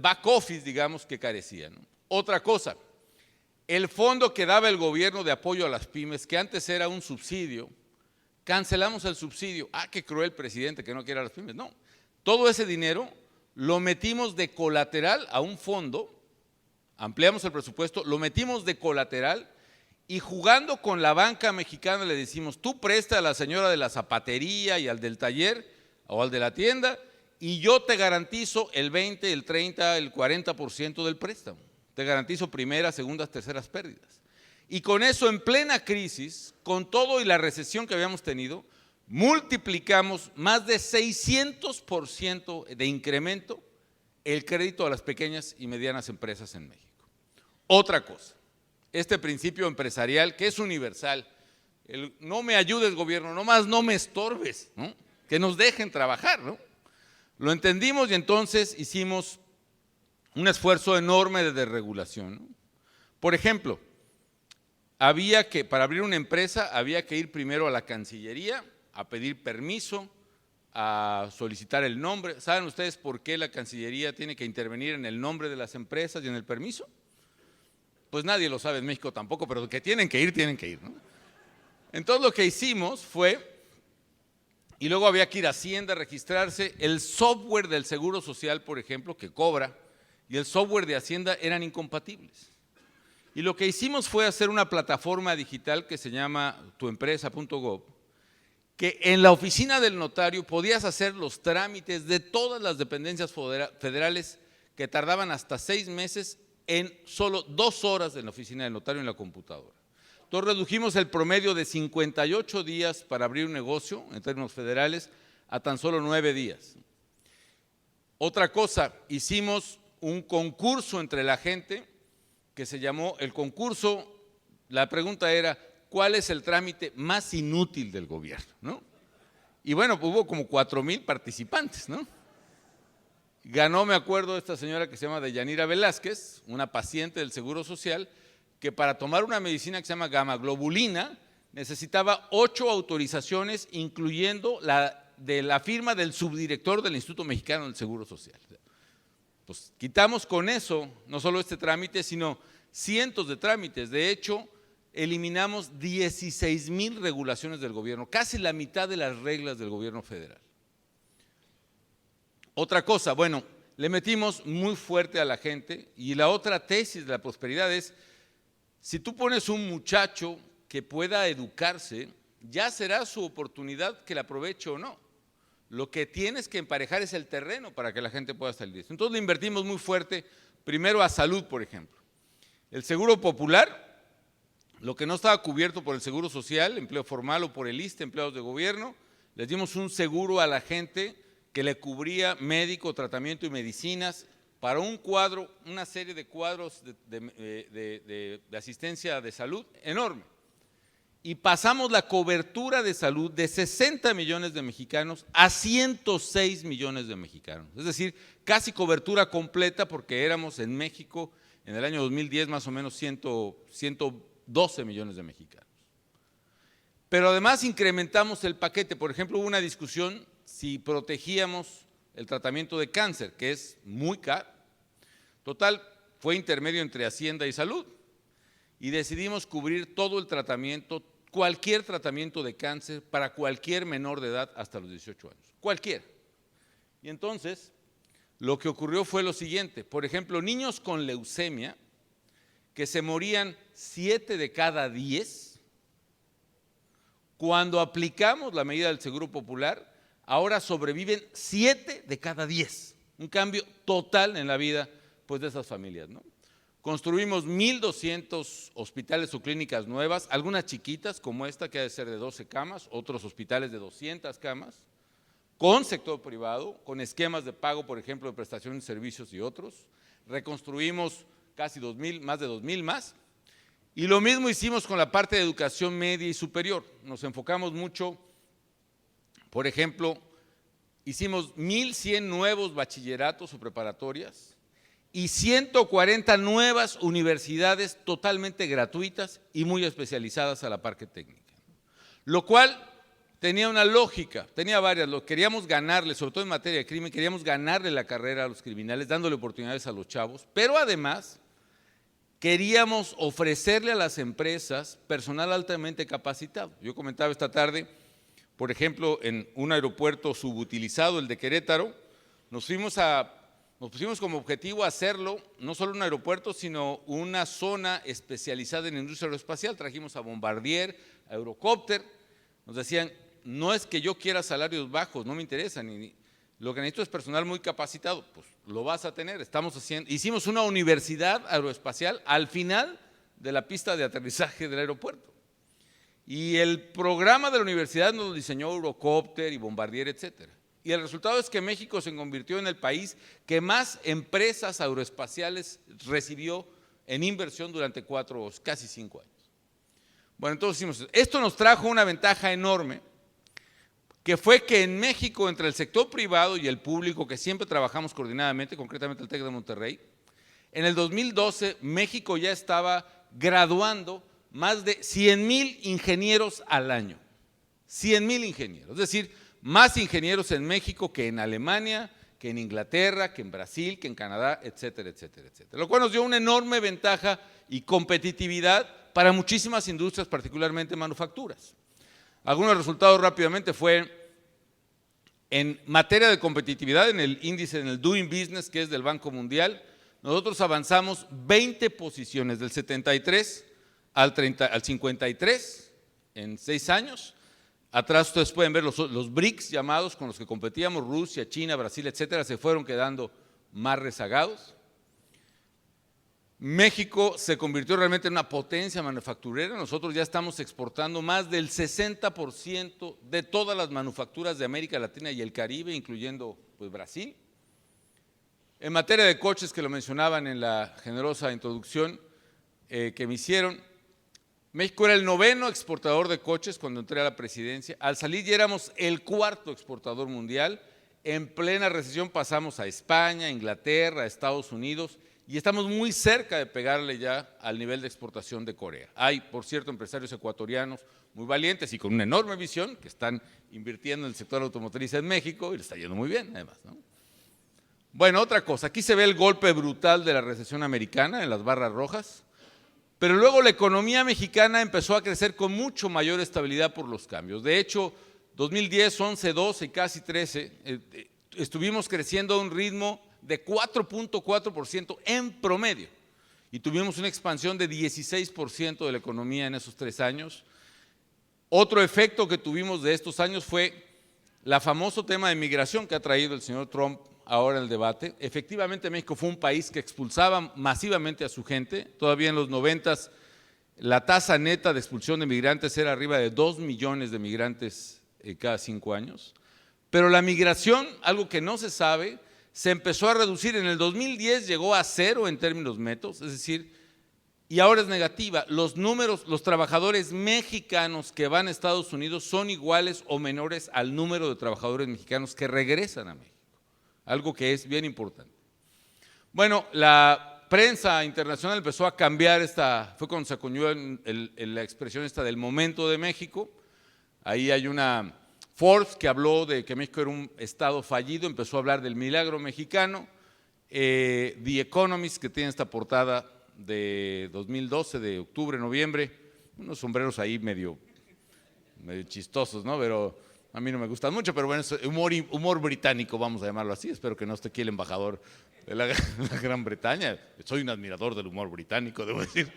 back office, digamos, que carecían, ¿no? Otra cosa, el fondo que daba el gobierno de apoyo a las pymes, que antes era un subsidio, cancelamos el subsidio. Ah, qué cruel presidente que no quiere a las pymes. No, todo ese dinero lo metimos de colateral a un fondo, ampliamos el presupuesto, lo metimos de colateral y jugando con la banca mexicana le decimos, tú presta a la señora de la zapatería y al del taller o al de la tienda, y yo te garantizo el 20, el 30, el 40% del préstamo. Te garantizo primeras, segundas, terceras pérdidas. Y con eso, en plena crisis, con todo y la recesión que habíamos tenido, multiplicamos más de 600% de incremento el crédito a las pequeñas y medianas empresas en México. Otra cosa, este principio empresarial que es universal, no me ayudes gobierno, nomás no me estorbes, ¿no? Que nos dejen trabajar, ¿no? Lo entendimos y entonces hicimos un esfuerzo enorme de desregulación, ¿no? Por ejemplo, para abrir una empresa, había que ir primero a la Cancillería a pedir permiso, a solicitar el nombre. ¿Saben ustedes por qué la Cancillería tiene que intervenir en el nombre de las empresas y en el permiso? Pues nadie lo sabe en México tampoco, pero que tienen que ir, ¿no? Entonces lo que hicimos fue, y luego había que ir a Hacienda a registrarse, el software del Seguro Social, por ejemplo, que cobra, y el software de Hacienda eran incompatibles. Y lo que hicimos fue hacer una plataforma digital que se llama tuempresa.gov, que en la oficina del notario podías hacer los trámites de todas las dependencias federales que tardaban hasta 6 meses en solo 2 horas en la oficina del notario en la computadora. Entonces redujimos el promedio de 58 días para abrir un negocio en términos federales a tan solo 9 días. Otra cosa, hicimos un concurso entre la gente que se llamó el concurso, la pregunta era, ¿cuál es el trámite más inútil del gobierno? ¿No? Y bueno, hubo como 4,000 participantes, ¿no? Ganó, me acuerdo, esta señora que se llama Deyanira Velázquez, una paciente del Seguro Social, que para tomar una medicina que se llama gamma-globulina necesitaba 8 autorizaciones, incluyendo la de la firma del subdirector del Instituto Mexicano del Seguro Social. Pues quitamos con eso no solo este trámite, sino cientos de trámites. De hecho, eliminamos 16,000 regulaciones del gobierno, casi la mitad de las reglas del gobierno federal. Otra cosa, bueno, le metimos muy fuerte a la gente, y la otra tesis de la prosperidad es, si tú pones un muchacho que pueda educarse, ya será su oportunidad que la aproveche o no. Lo que tienes que emparejar es el terreno para que la gente pueda salir de eso. Entonces le invertimos muy fuerte, primero a salud, por ejemplo. El seguro popular, lo que no estaba cubierto por el Seguro Social, empleo formal, o por el ISSSTE, empleados de gobierno, les dimos un seguro a la gente que le cubría médico, tratamiento y medicinas para un cuadro, una serie de cuadros de asistencia de salud enorme. Y pasamos la cobertura de salud de 60 millones de mexicanos a 106 millones de mexicanos. Es decir, casi cobertura completa, porque éramos en México en el año 2010 más o menos 112 millones de mexicanos. Pero además incrementamos el paquete. Por ejemplo, hubo una discusión si protegíamos el tratamiento de cáncer, que es muy caro. Total, fue intermedio entre Hacienda y Salud, y decidimos cubrir todo el tratamiento, cualquier tratamiento de cáncer para cualquier menor de edad hasta los 18 años, cualquiera. Y entonces, lo que ocurrió fue lo siguiente: por ejemplo, niños con leucemia, que se morían 7 de cada 10, cuando aplicamos la medida del Seguro Popular, ahora sobreviven 7 de cada 10, un cambio total en la vida, pues, de esas familias, ¿no? Construimos 1,200 hospitales o clínicas nuevas, algunas chiquitas como esta, que ha de ser de 12 camas, otros hospitales de 200 camas, con sector privado, con esquemas de pago, por ejemplo, de prestación de servicios y otros. Reconstruimos casi 2,000, más de 2,000 más. Y lo mismo hicimos con la parte de educación media y superior. Nos enfocamos mucho, por ejemplo, hicimos 1,100 nuevos bachilleratos o preparatorias, y 140 nuevas universidades totalmente gratuitas y muy especializadas a la parte técnica. Lo cual tenía una lógica, tenía varias. Lo queríamos ganarle, sobre todo en materia de crimen, queríamos ganarle la carrera a los criminales, dándole oportunidades a los chavos, pero además queríamos ofrecerle a las empresas personal altamente capacitado. Yo comentaba esta tarde, por ejemplo, en un aeropuerto subutilizado, el de Querétaro, nos pusimos como objetivo hacerlo no solo un aeropuerto, sino una zona especializada en industria aeroespacial. Trajimos a Bombardier, a Eurocopter. Nos decían, no es que yo quiera salarios bajos, no me interesa, lo que necesito es personal muy capacitado. Pues lo vas a tener. Hicimos una universidad aeroespacial al final de la pista de aterrizaje del aeropuerto. Y el programa de la universidad nos lo diseñó Eurocopter y Bombardier, etcétera. Y el resultado es que México se convirtió en el país que más empresas aeroespaciales recibió en inversión durante casi 5 años. Bueno, entonces hicimos eso. Esto nos trajo una ventaja enorme, que fue que en México, entre el sector privado y el público, que siempre trabajamos coordinadamente, concretamente el TEC de Monterrey, en el 2012 México ya estaba graduando más de 100,000 ingenieros al año. 100,000 ingenieros, es decir, más ingenieros en México que en Alemania, que en Inglaterra, que en Brasil, que en Canadá, etcétera, etcétera, etcétera. Lo cual nos dio una enorme ventaja y competitividad para muchísimas industrias, particularmente manufacturas. Algunos resultados rápidamente fue en materia de competitividad, en el índice, en el Doing Business, que es del Banco Mundial, nosotros avanzamos 20 posiciones, del 73 al 53 en 6 años. Atrás ustedes pueden ver los BRICS llamados, con los que competíamos, Rusia, China, Brasil, etcétera, se fueron quedando más rezagados. México se convirtió realmente en una potencia manufacturera. Nosotros ya estamos exportando más del 60% de todas las manufacturas de América Latina y el Caribe, incluyendo pues, Brasil. En materia de coches, que lo mencionaban en la generosa introducción que me hicieron, México era el 9º exportador de coches cuando entré a la presidencia. Al salir ya éramos el 4º exportador mundial. En plena recesión pasamos a España, Inglaterra, a Estados Unidos y estamos muy cerca de pegarle ya al nivel de exportación de Corea. Hay, por cierto, empresarios ecuatorianos muy valientes y con una enorme visión que están invirtiendo en el sector automotriz en México y le está yendo muy bien, además, ¿no? Bueno, otra cosa, aquí se ve el golpe brutal de la recesión americana en las barras rojas. Pero luego la economía mexicana empezó a crecer con mucho mayor estabilidad por los cambios. De hecho, 2010, 11, 12 y casi 13, estuvimos creciendo a un ritmo de 4.4% en promedio. Y tuvimos una expansión de 16% de la economía en esos 3 años. Otro efecto que tuvimos de estos años fue el famoso tema de migración que ha traído el señor Trump ahora el debate. Efectivamente, México fue un país que expulsaba masivamente a su gente. Todavía en los 90s la tasa neta de expulsión de migrantes era arriba de 2 millones de migrantes cada 5 años. Pero la migración, algo que no se sabe, se empezó a reducir. En el 2010 llegó a 0 en términos netos, es decir, y ahora es negativa. Los números, los trabajadores mexicanos que van a Estados Unidos son iguales o menores al número de trabajadores mexicanos que regresan a México. Algo que es bien importante. Bueno, la prensa internacional empezó a cambiar fue cuando se acuñó la expresión esta del momento de México. Ahí hay una Forbes que habló de que México era un estado fallido, empezó a hablar del milagro mexicano. The Economist, que tiene esta portada de 2012, de octubre, noviembre, unos sombreros ahí medio chistosos, ¿no? Pero a mí no me gustan mucho, pero bueno, es humor británico, vamos a llamarlo así. Espero que no esté aquí el embajador de la Gran Bretaña. Soy un admirador del humor británico, debo decir.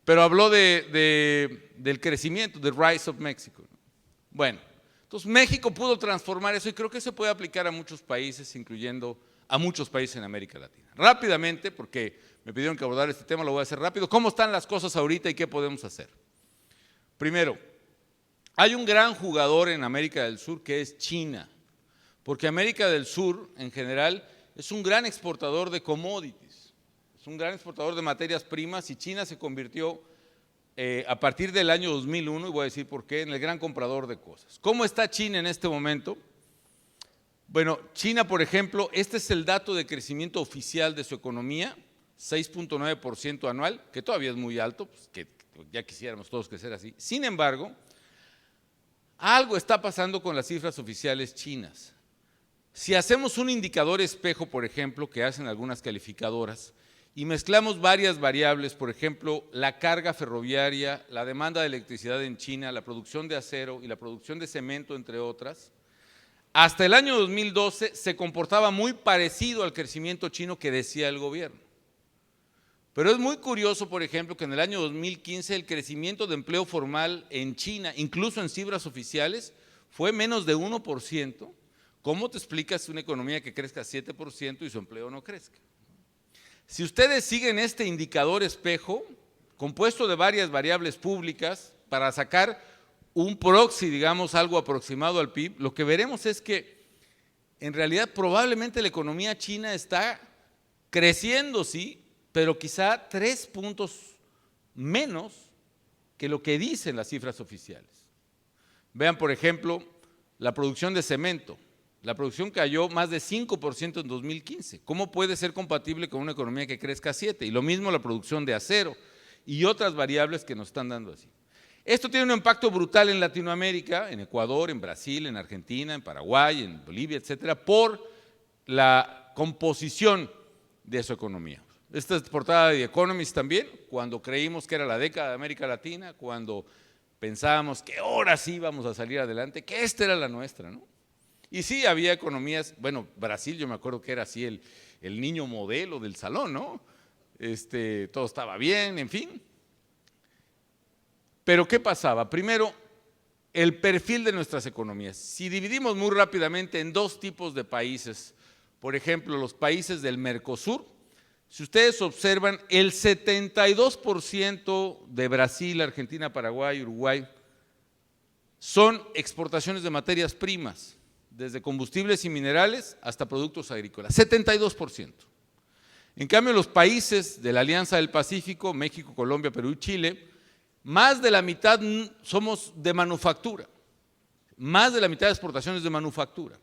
Pero habló del crecimiento, del rise of Mexico. Bueno, entonces México pudo transformar eso y creo que se puede aplicar a muchos países, incluyendo a muchos países en América Latina. Rápidamente, porque me pidieron que abordara este tema, lo voy a hacer rápido. ¿Cómo están las cosas ahorita y qué podemos hacer? Primero, hay un gran jugador en América del Sur que es China, porque América del Sur en general es un gran exportador de commodities, es un gran exportador de materias primas y China se convirtió a partir del año 2001, y voy a decir por qué, en el gran comprador de cosas. ¿Cómo está China en este momento? Bueno, China, por ejemplo, este es el dato de crecimiento oficial de su economía, 6.9% anual, que todavía es muy alto, pues que ya quisiéramos todos crecer así. Sin embargo, algo está pasando con las cifras oficiales chinas. Si hacemos un indicador espejo, por ejemplo, que hacen algunas calificadoras, y mezclamos varias variables, por ejemplo, la carga ferroviaria, la demanda de electricidad en China, la producción de acero y la producción de cemento, entre otras, hasta el año 2012 se comportaba muy parecido al crecimiento chino que decía el gobierno. Pero es muy curioso, por ejemplo, que en el año 2015 el crecimiento de empleo formal en China, incluso en cifras oficiales, fue menos de 1%. ¿Cómo te explicas una economía que crezca 7% y su empleo no crezca? Si ustedes siguen este indicador espejo, compuesto de varias variables públicas, para sacar un proxy, digamos, algo aproximado al PIB, lo que veremos es que en realidad probablemente la economía china está creciendo, sí, pero quizá 3 puntos menos que lo que dicen las cifras oficiales. Vean, por ejemplo, la producción de cemento. La producción cayó más de 5% en 2015. ¿Cómo puede ser compatible con una economía que crezca 7%? Y lo mismo la producción de acero. y otras variables que nos están dando así. Esto tiene un impacto brutal en Latinoamérica, en Ecuador, en Brasil, en Argentina, en Paraguay, en Bolivia, etcétera, por la composición de su economía. Esta es portada de The Economist también, cuando creímos que era la década de América Latina, cuando pensábamos que ahora sí vamos a salir adelante, que esta era la nuestra, ¿no? Y sí, había economías, bueno, Brasil yo me acuerdo que era así el niño modelo del salón, ¿no? Todo estaba bien, en fin. Pero ¿qué pasaba? Primero, el perfil de nuestras economías. Si dividimos muy rápidamente en dos tipos de países, por ejemplo, los países del Mercosur, si ustedes observan, el 72% de Brasil, Argentina, Paraguay, Uruguay, son exportaciones de materias primas, desde combustibles y minerales hasta productos agrícolas, 72%. En cambio, los países de la Alianza del Pacífico, México, Colombia, Perú y Chile, más de la mitad somos de manufactura, más de la mitad de exportaciones de manufactura.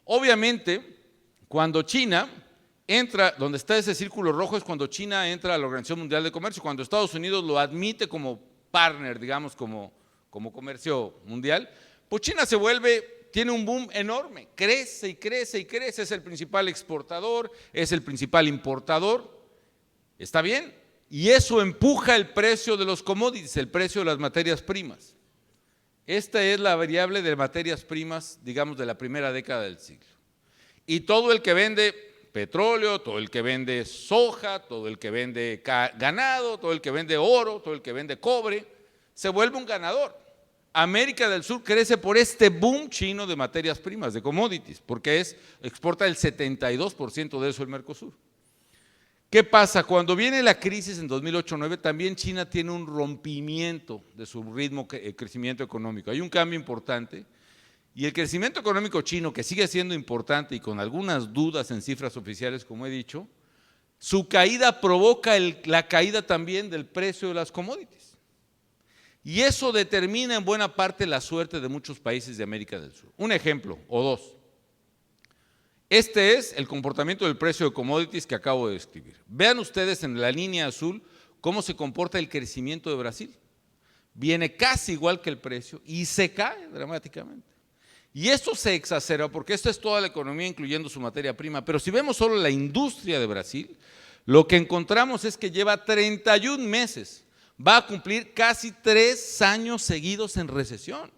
Obviamente, cuando China entra, donde está ese círculo rojo es cuando China entra a la Organización Mundial de Comercio, cuando Estados Unidos lo admite como partner, digamos, como comercio mundial, pues China se vuelve, tiene un boom enorme, crece y crece y crece, es el principal exportador, es el principal importador, ¿está bien? Y eso empuja el precio de los commodities, el precio de las materias primas. Esta es la variable de materias primas, digamos, de la primera década del siglo. Y todo el que vende petróleo, todo el que vende soja, todo el que vende ganado, todo el que vende oro, todo el que vende cobre, se vuelve un ganador. América del Sur crece por este boom chino de materias primas, de commodities, porque exporta el 72% de eso el Mercosur. ¿Qué pasa? Cuando viene la crisis en 2008-2009, también China tiene un rompimiento de su ritmo de crecimiento económico. Hay un cambio importante y el crecimiento económico chino, que sigue siendo importante y con algunas dudas en cifras oficiales, como he dicho, su caída provoca la caída también del precio de las commodities. Y eso determina en buena parte la suerte de muchos países de América del Sur. Un ejemplo o dos. Este es el comportamiento del precio de commodities que acabo de describir. Vean ustedes en la línea azul cómo se comporta el crecimiento de Brasil. Viene casi igual que el precio y se cae dramáticamente. Y esto se exacerba porque esto es toda la economía incluyendo su materia prima. Pero si vemos solo la industria de Brasil, lo que encontramos es que lleva 31 meses. Va a cumplir casi 3 años seguidos en recesión.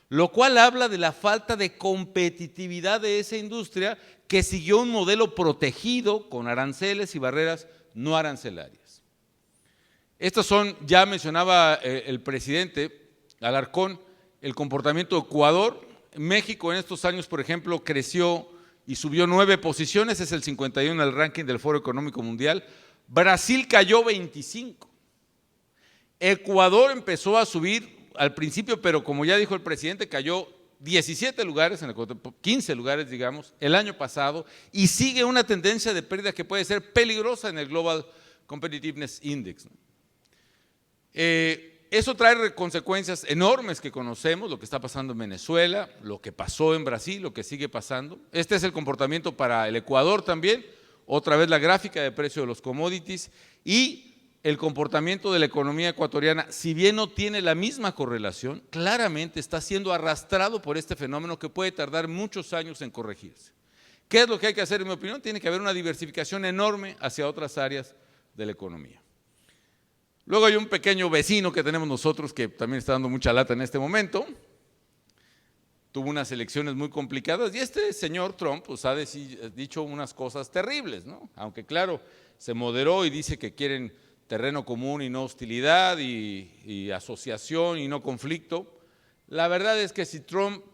Lo cual habla de la falta de competitividad de esa industria que siguió un modelo protegido con aranceles y barreras no arancelarias. Estos son, ya mencionaba el presidente Alarcón, el comportamiento de Ecuador. México en estos años, por ejemplo, creció y subió 9 posiciones, es el 51 en el ranking del Foro Económico Mundial. Brasil cayó 25. Ecuador empezó a subir al principio, pero como ya dijo el presidente, cayó 17 lugares, 15 lugares, digamos, el año pasado, y sigue una tendencia de pérdida que puede ser peligrosa en el Global Competitiveness Index. Eso trae consecuencias enormes que conocemos, lo que está pasando en Venezuela, lo que pasó en Brasil, lo que sigue pasando. Este es el comportamiento para el Ecuador también, otra vez la gráfica de precio de los commodities, y el comportamiento de la economía ecuatoriana, si bien no tiene la misma correlación, claramente está siendo arrastrado por este fenómeno que puede tardar muchos años en corregirse. ¿Qué es lo que hay que hacer, en mi opinión? Tiene que haber una diversificación enorme hacia otras áreas de la economía. Luego hay un pequeño vecino que tenemos nosotros que también está dando mucha lata en este momento. Tuvo unas elecciones muy complicadas y este señor Trump pues, ha dicho unas cosas terribles, ¿no? Aunque claro, se moderó y dice que quieren terreno común y no hostilidad y asociación y no conflicto. La verdad es que si Trump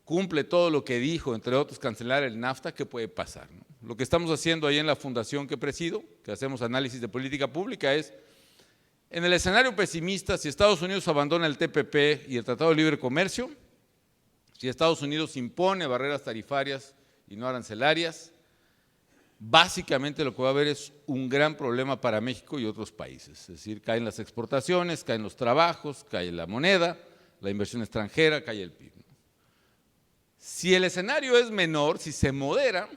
cumple todo lo que dijo, entre otros cancelar el NAFTA, ¿qué puede pasar? ¿No? Lo que estamos haciendo ahí en la fundación que presido, que hacemos análisis de política pública, es en el escenario pesimista, si Estados Unidos abandona el TPP y el Tratado de Libre Comercio, si Estados Unidos impone barreras tarifarias y no arancelarias, básicamente lo que va a haber es un gran problema para México y otros países. Es decir, caen las exportaciones, caen los trabajos, cae la moneda, la inversión extranjera, cae el PIB. Si el escenario es menor, si se modera,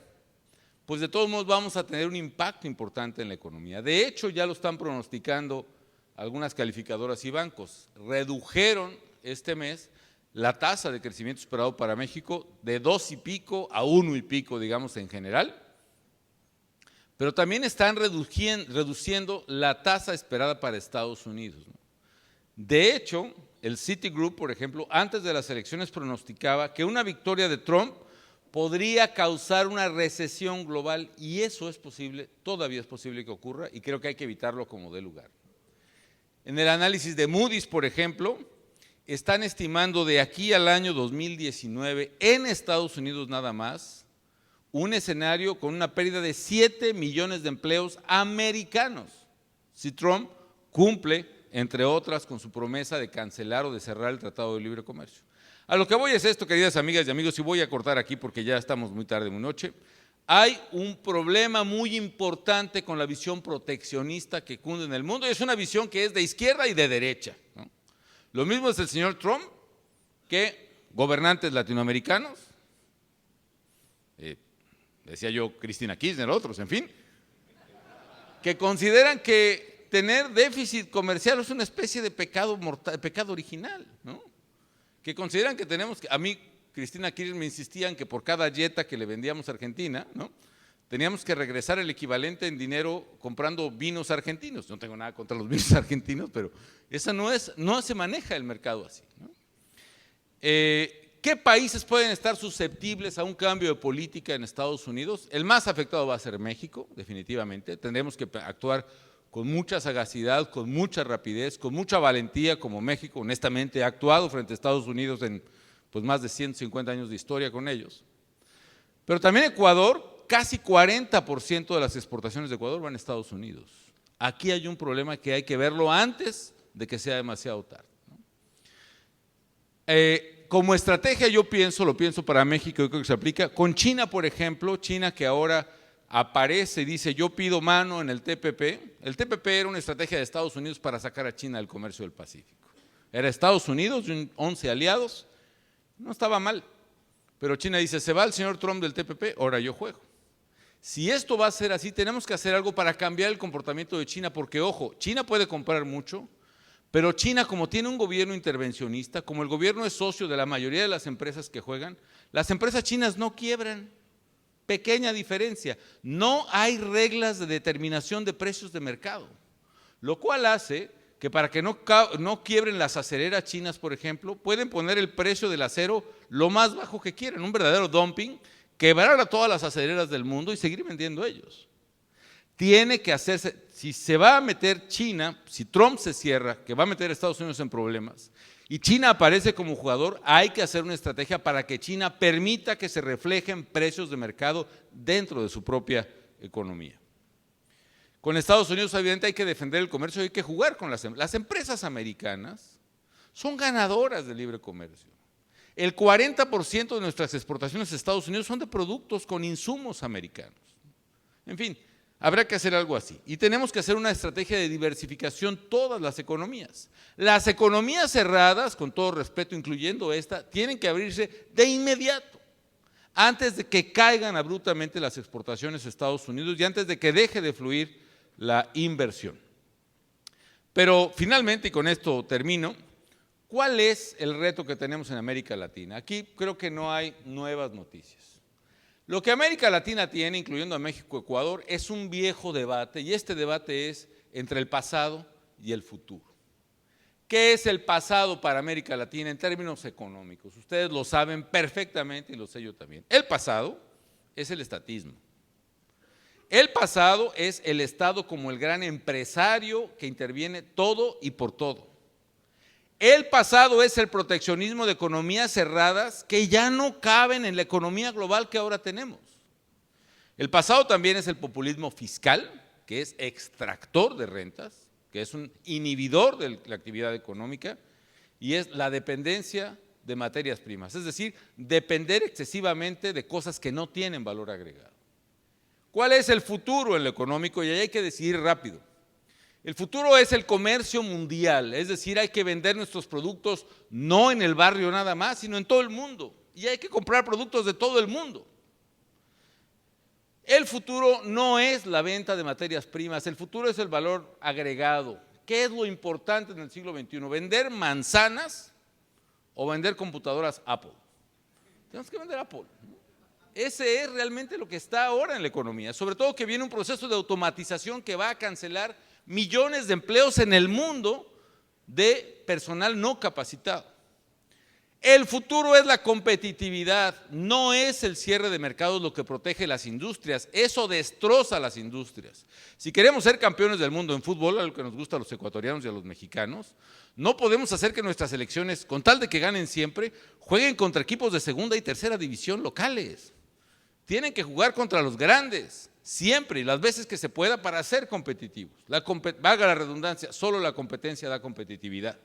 pues de todos modos vamos a tener un impacto importante en la economía. De hecho, ya lo están pronosticando algunas calificadoras y bancos. Redujeron este mes la tasa de crecimiento esperado para México de 2 y pico a 1 y pico, digamos, en general. Pero también están reduciendo la tasa esperada para Estados Unidos, ¿no? De hecho, el Citigroup, por ejemplo, antes de las elecciones pronosticaba que una victoria de Trump podría causar una recesión global, y eso es posible, todavía es posible que ocurra, y creo que hay que evitarlo como dé lugar. En el análisis de Moody's, por ejemplo, están estimando de aquí al año 2019, en Estados Unidos nada más, un escenario con una pérdida de 7 millones de empleos americanos, si Trump cumple, entre otras, con su promesa de cancelar o de cerrar el Tratado de Libre Comercio. A lo que voy es esto, queridas amigas y amigos, y voy a cortar aquí porque ya estamos muy tarde, muy noche. Hay un problema muy importante con la visión proteccionista que cunde en el mundo, y es una visión que es de izquierda y de derecha, ¿no? Lo mismo es el señor Trump, que gobernantes latinoamericanos, decía yo Cristina Kirchner, otros, en fin, que consideran que tener déficit comercial es una especie de pecado mortal, pecado original, ¿no? Que consideran que tenemos que, a mí Cristina Kirchner me insistía en que por cada Jetta que le vendíamos a Argentina, ¿no?, teníamos que regresar el equivalente en dinero comprando vinos argentinos. No tengo nada contra los vinos argentinos, pero esa no se maneja el mercado así, ¿no? ¿Qué países pueden estar susceptibles a un cambio de política en Estados Unidos? El más afectado va a ser México, definitivamente. Tendremos que actuar con mucha sagacidad, con mucha rapidez, con mucha valentía, como México honestamente ha actuado frente a Estados Unidos en pues, más de 150 años de historia con ellos. Pero también Ecuador, casi 40% de las exportaciones de Ecuador van a Estados Unidos. Aquí hay un problema que hay que verlo antes de que sea demasiado tarde, ¿no? Como estrategia yo lo pienso para México, yo creo que se aplica. Con China, por ejemplo, China que ahora aparece y dice yo pido mano en el TPP. El TPP era una estrategia de Estados Unidos para sacar a China del comercio del Pacífico. Era Estados Unidos y 11 aliados, no estaba mal. Pero China dice, se va el señor Trump del TPP, ahora yo juego. Si esto va a ser así, tenemos que hacer algo para cambiar el comportamiento de China, porque ojo, China puede comprar mucho, pero China, como tiene un gobierno intervencionista, como el gobierno es socio de la mayoría de las empresas que juegan, las empresas chinas no quiebran. Pequeña diferencia, no hay reglas de determinación de precios de mercado, lo cual hace que para que no quiebren las acereras chinas, por ejemplo, pueden poner el precio del acero lo más bajo que quieran, un verdadero dumping, quebrar a todas las acereras del mundo y seguir vendiendo ellos. Tiene que hacerse, si se va a meter China, si Trump se cierra, que va a meter a Estados Unidos en problemas, y China aparece como jugador, hay que hacer una estrategia para que China permita que se reflejen precios de mercado dentro de su propia economía. Con Estados Unidos, evidentemente, hay que defender el comercio, hay que jugar con las empresas americanas, son ganadoras del libre comercio. El 40% de nuestras exportaciones a Estados Unidos son de productos con insumos americanos. En fin, habrá que hacer algo así. Y tenemos que hacer una estrategia de diversificación todas las economías. Las economías cerradas, con todo respeto, incluyendo esta, tienen que abrirse de inmediato, antes de que caigan abruptamente las exportaciones a Estados Unidos y antes de que deje de fluir la inversión. Pero finalmente, y con esto termino, ¿cuál es el reto que tenemos en América Latina? Aquí creo que no hay nuevas noticias. Lo que América Latina tiene, incluyendo a México y Ecuador, es un viejo debate, y este debate es entre el pasado y el futuro. ¿Qué es el pasado para América Latina en términos económicos? Ustedes lo saben perfectamente y lo sé yo también. El pasado es el estatismo. El pasado es el Estado como el gran empresario que interviene todo y por todo. El pasado es el proteccionismo de economías cerradas que ya no caben en la economía global que ahora tenemos. El pasado también es el populismo fiscal, que es extractor de rentas, que es un inhibidor de la actividad económica, y es la dependencia de materias primas, es decir, depender excesivamente de cosas que no tienen valor agregado. ¿Cuál es el futuro en lo económico? Y ahí hay que decidir rápido. El futuro es el comercio mundial, es decir, hay que vender nuestros productos no en el barrio nada más, sino en todo el mundo. Y hay que comprar productos de todo el mundo. El futuro no es la venta de materias primas, el futuro es el valor agregado. ¿Qué es lo importante en el siglo XXI? ¿Vender manzanas o vender computadoras Apple? Tenemos que vender Apple. Ese es realmente lo que está ahora en la economía, sobre todo que viene un proceso de automatización que va a cancelar millones de empleos en el mundo de personal no capacitado. El futuro es la competitividad, no es el cierre de mercados lo que protege las industrias, eso destroza las industrias. Si queremos ser campeones del mundo en fútbol, algo que nos gusta a los ecuatorianos y a los mexicanos, no podemos hacer que nuestras selecciones, con tal de que ganen siempre, jueguen contra equipos de segunda y tercera división locales. Tienen que jugar contra los grandes, siempre y las veces que se pueda para ser competitivos. Valga la redundancia, solo la competencia da competitividad.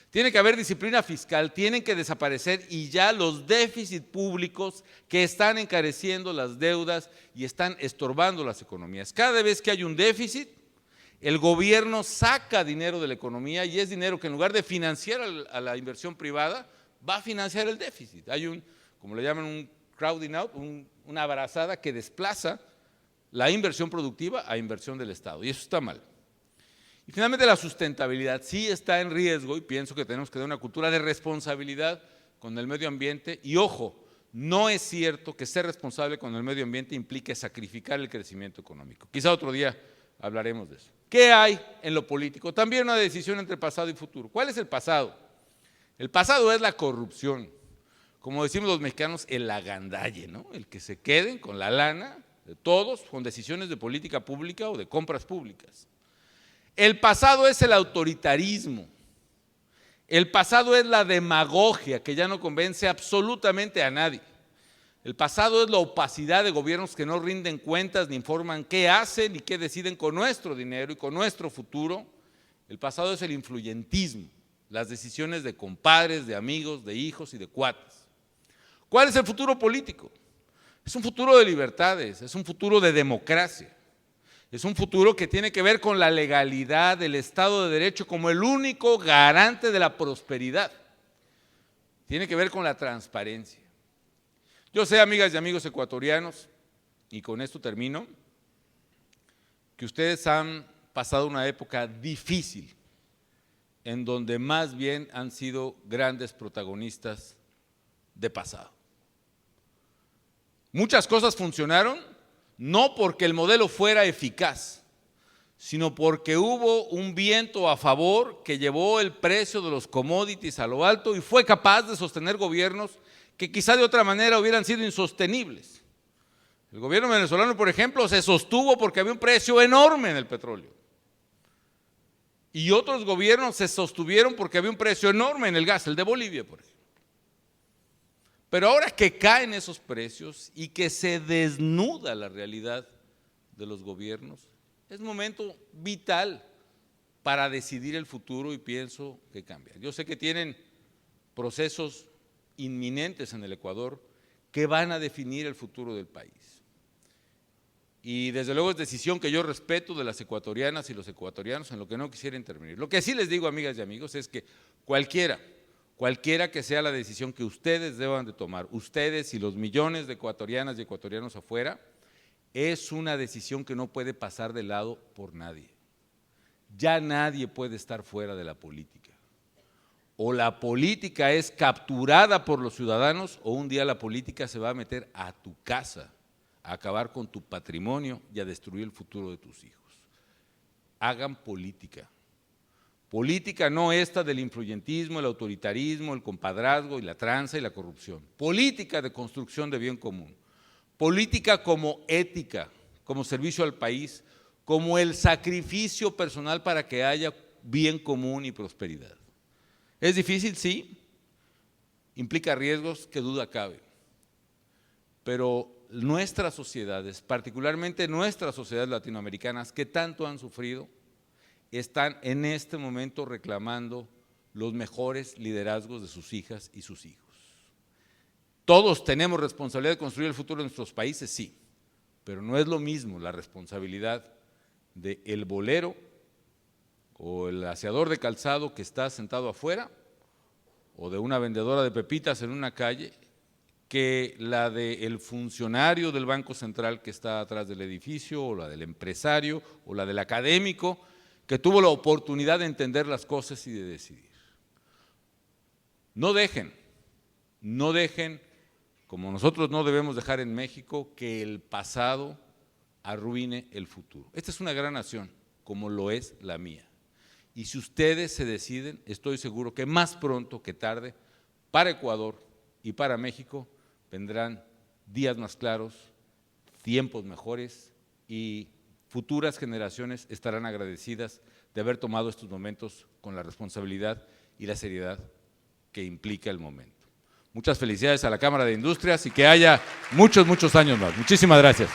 Tiene que haber disciplina fiscal, tienen que desaparecer y ya los déficits públicos que están encareciendo las deudas y están estorbando las economías. Cada vez que hay un déficit, el gobierno saca dinero de la economía y es dinero que en lugar de financiar a la inversión privada, va a financiar el déficit. Hay como le llaman, un crowding out, una abrazada que desplaza la inversión productiva a inversión del Estado, y eso está mal. Y finalmente la sustentabilidad sí está en riesgo y pienso que tenemos que dar una cultura de responsabilidad con el medio ambiente y ojo, no es cierto que ser responsable con el medio ambiente implique sacrificar el crecimiento económico. Quizá otro día hablaremos de eso. ¿Qué hay en lo político? También una decisión entre pasado y futuro. ¿Cuál es el pasado? El pasado es la corrupción. Como decimos los mexicanos, el agandalle, ¿no? El que se queden con la lana de todos con decisiones de política pública o de compras públicas. El pasado es el autoritarismo. El pasado es la demagogia que ya no convence absolutamente a nadie. El pasado es la opacidad de gobiernos que no rinden cuentas ni informan qué hacen y qué deciden con nuestro dinero y con nuestro futuro. El pasado es el influyentismo, las decisiones de compadres, de amigos, de hijos y de cuates. ¿Cuál es el futuro político? Es un futuro de libertades, es un futuro de democracia, es un futuro que tiene que ver con la legalidad del Estado de Derecho como el único garante de la prosperidad. Tiene que ver con la transparencia. Yo sé, amigas y amigos ecuatorianos, y con esto termino, que ustedes han pasado una época difícil, en donde más bien han sido grandes protagonistas de pasado. Muchas cosas funcionaron, no porque el modelo fuera eficaz, sino porque hubo un viento a favor que llevó el precio de los commodities a lo alto y fue capaz de sostener gobiernos que quizá de otra manera hubieran sido insostenibles. El gobierno venezolano, por ejemplo, se sostuvo porque había un precio enorme en el petróleo. Y otros gobiernos se sostuvieron porque había un precio enorme en el gas, el de Bolivia, por ejemplo. Pero ahora que caen esos precios y que se desnuda la realidad de los gobiernos, es momento vital para decidir el futuro y pienso que cambia. Yo sé que tienen procesos inminentes en el Ecuador que van a definir el futuro del país. Y desde luego es decisión que yo respeto de las ecuatorianas y los ecuatorianos, en lo que no quisiera intervenir. Lo que sí les digo, amigas y amigos, es que cualquiera que sea la decisión que ustedes deban de tomar, ustedes y los millones de ecuatorianas y ecuatorianos afuera, es una decisión que no puede pasar de lado por nadie. Ya nadie puede estar fuera de la política. O la política es capturada por los ciudadanos o un día la política se va a meter a tu casa, a acabar con tu patrimonio y a destruir el futuro de tus hijos. Hagan política. Política no esta del influyentismo, el autoritarismo, el compadrazgo y la tranza y la corrupción. Política de construcción de bien común. Política como ética, como servicio al país, como el sacrificio personal para que haya bien común y prosperidad. ¿Es difícil? Sí. Implica riesgos, que duda cabe. Pero nuestras sociedades, particularmente nuestras sociedades latinoamericanas que tanto han sufrido, están en este momento reclamando los mejores liderazgos de sus hijas y sus hijos. Todos tenemos responsabilidad de construir el futuro de nuestros países, sí, pero no es lo mismo la responsabilidad del bolero o el aseador de calzado que está sentado afuera o de una vendedora de pepitas en una calle que la del funcionario del Banco Central que está atrás del edificio o la del empresario o la del académico que tuvo la oportunidad de entender las cosas y de decidir. No dejen, como nosotros no debemos dejar en México, que el pasado arruine el futuro. Esta es una gran nación, como lo es la mía. Y si ustedes se deciden, estoy seguro que más pronto que tarde, para Ecuador y para México, vendrán días más claros, tiempos mejores y futuras generaciones estarán agradecidas de haber tomado estos momentos con la responsabilidad y la seriedad que implica el momento. Muchas felicidades a la Cámara de Industrias y que haya muchos, muchos años más. Muchísimas gracias.